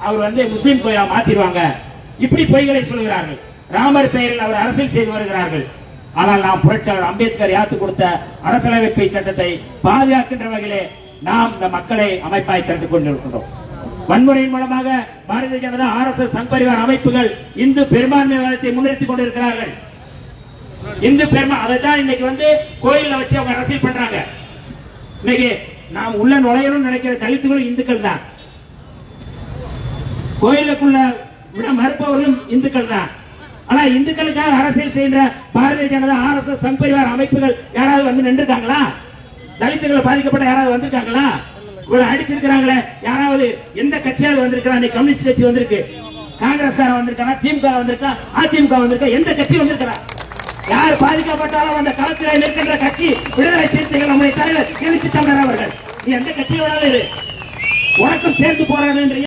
அவர் வந்து முஸ்லிம் கோயிலா மாத்திடுவாங்க, இப்படி பொய்களை சொல்கிறார்கள். ராமர் பெயரில் அவர் அரசியல் செய்து வருகிறார்கள். ஆனால் நாம் புரட்சியாளர் அம்பேத்கர் யாத்து கொடுத்த அரசியலமைப்பு சட்டத்தை பாதுகாக்கின்ற வகையிலே நாம் இந்த மக்களை அமைப்பாய் திரட்டுக் கொண்டிருக்கின்றோம். வன்முறையின் மூலமாக பாரதிய ஜனதா, RSS, சங் பரிவார் அமைப்புகள் இந்து பெரும்பான்மைவாதத்தை முன்னிறுத்திக் கொண்டிருக்கிறார்கள். இந்து அதைத்தான் இன்னைக்கு வந்து கோயில வச்சு அவங்க அரசியல் பண்றாங்க. இன்னைக்கு நாம் உள்ள நுழையணும்னு நினைக்கிற தலித்துகளும் இந்துக்கள் தான், கோயிலுக்குள்ள விட மறுப்பவர்களும் இந்துக்கள் தான். ஆனா இந்துக்களுக்காக அரசியல் செய்கிற பாரதிய ஜனதா, RSS, சங் பரிவார் அமைப்புகள் யாராவது வந்து நின்றுட்டாங்களா? தலித்துகளை பாதிக்கப்பட்ட யாராவது வந்திருக்காங்களா? இவ்வளவு அடிச்சிருக்கிறாங்களே, யாராவது எந்த கட்சியாவது வந்திருக்கா? கம்யூனிஸ்ட் கட்சி வந்திருக்கு, காங்கிரஸ் வந்திருக்கா, திமுக வந்திருக்கா, அதிமுக வந்திருக்கா, எந்த கட்சி வந்திருக்கிறா? யார் பாதிக்கப்பட்டாலும் அந்த களத்தில் நிற்கின்ற கட்சி விடுதலை சிறுத்தைகள், நம்முடைய தலைவர் எழுச்சி தமிழர் அவர்கள். நீ எந்த கட்சியோட உனக்கும் சேர்ந்து போறாரு.